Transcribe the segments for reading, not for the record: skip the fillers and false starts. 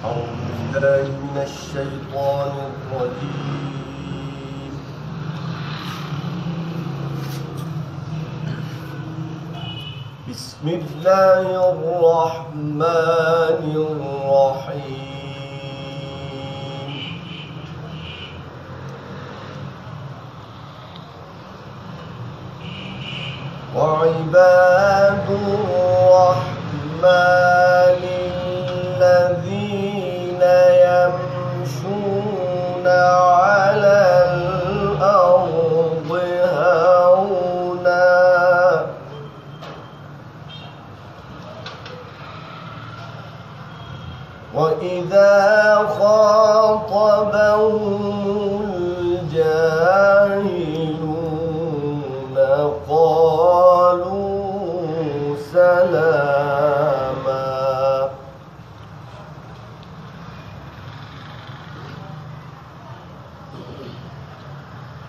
أعوذ بالله من الشيطان الرجيم. بسم الله الرحمن الرحيم. وعباد الرحمن الذين يمشون على الأرض هونا وإذا خاطبهم الجاهلون قالوا سلاما.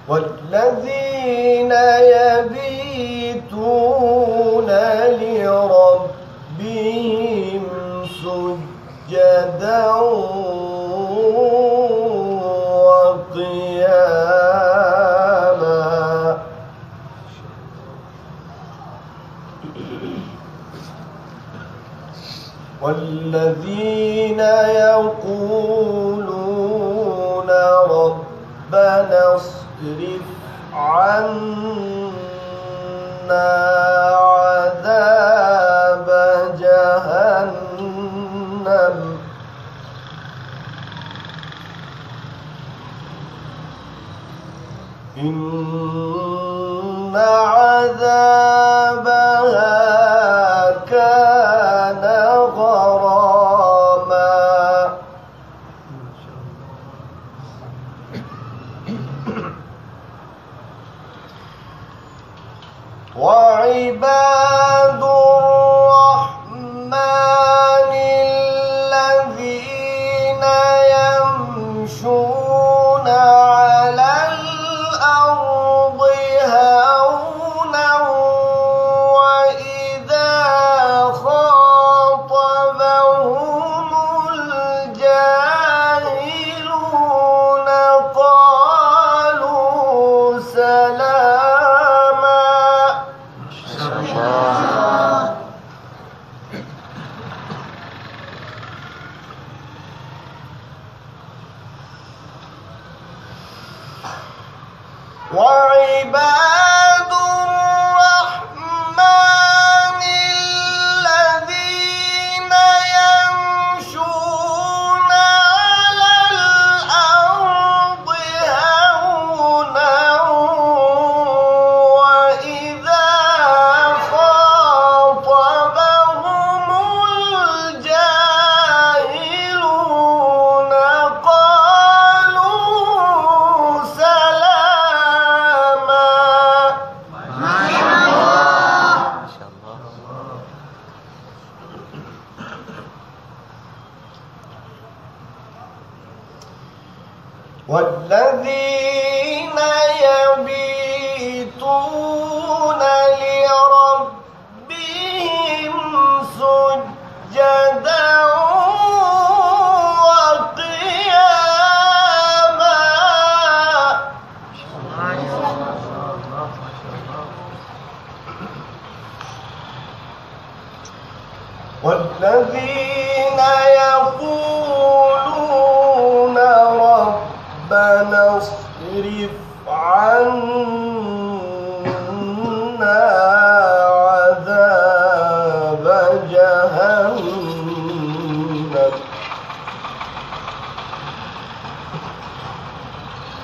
والذين يبيتون لربهم سجدا وقياما والذين يقولون ربنا اصرف عنا عذاب جهنم إن عذابها كان غراما. وعباد الرحمن الذين يمشون على الأرض هونا وإذا خاطبهم الجاهلون قالوا سلاما. وعباد الرحمن الذين يمشون على الأرض هونا وإذا خاطبهم الجاهلون قالوا سلاما. والذين يبيتون لربهم سجدا وقياما والذين يقولون ربنا اصرف عنا عذاب جهنم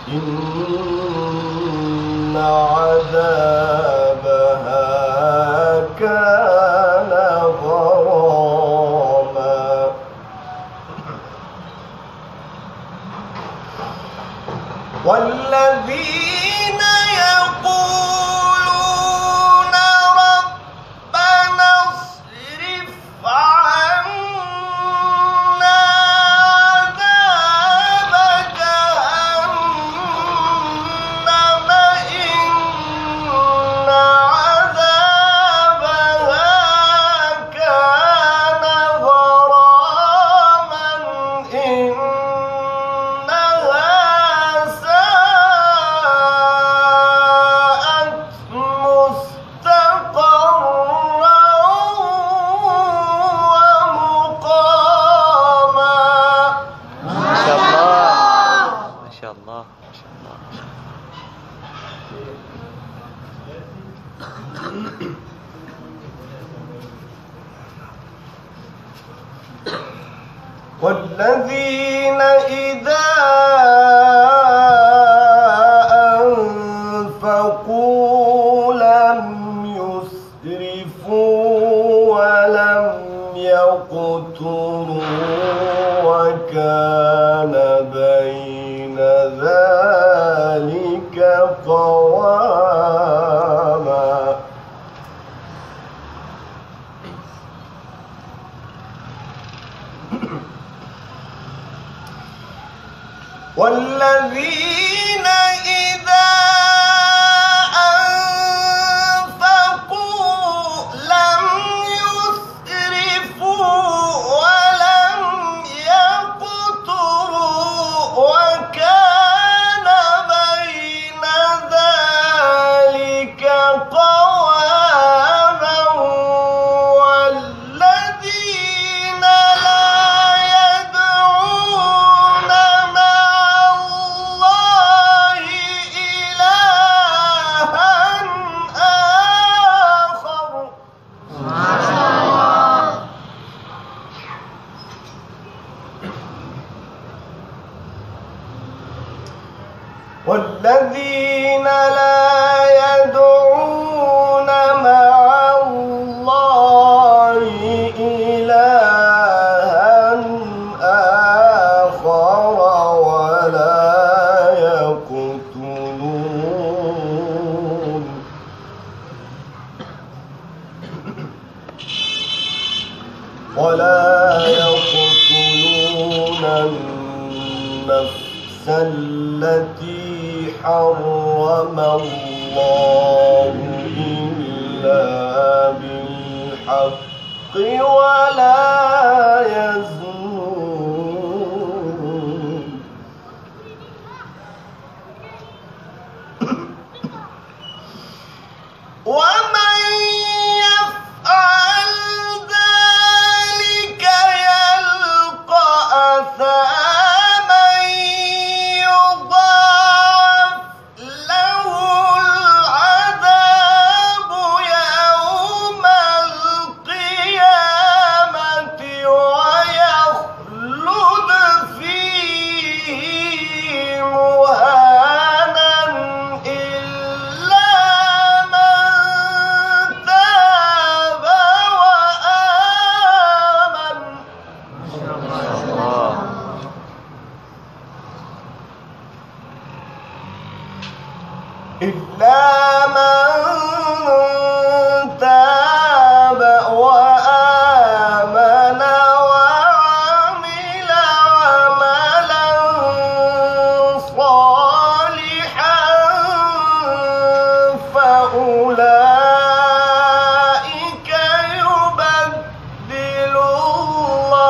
إن عذابها كان غراما. والذين يقولون ربنا اصرف عنا عذاب جهنم إن عذابها كان غراما والذين إذا أنفقوا لم يسرفوا ولم يقتروا وكان بين ذلك قواما. والذين إذا أنفقوا لم يسرفوا ولم يقتروا وكان بين ذلك قواما. والذين لا يدعون والذين لا يدعون مع الله إلها آخر ولا يقتلون النفس التي حرم الله إلا بالحق ولا يزنون. ومن يفعل ذلك يلقى أثاما يضاعف له العذاب يوم القيامة ويخلد فيه مهانا إلا من تاب وآمن. إلا من تاب وآمن وعمل عملا صالحا فأولئك يبدل الله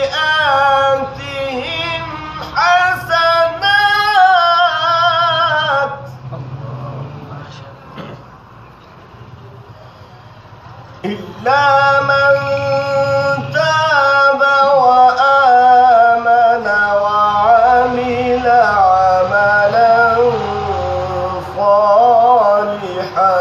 سيئاتهم حسنات. إلا من تاب وآمن وعمل عملا صالحا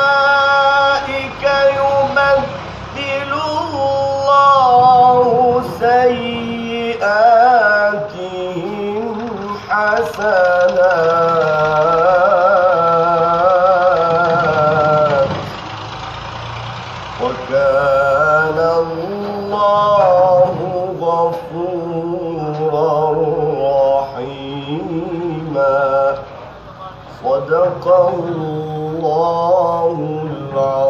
فأولئك يبدل الله سيئاتهم حسنات وكان الله غفورا رحيما. صدق الله العظيم.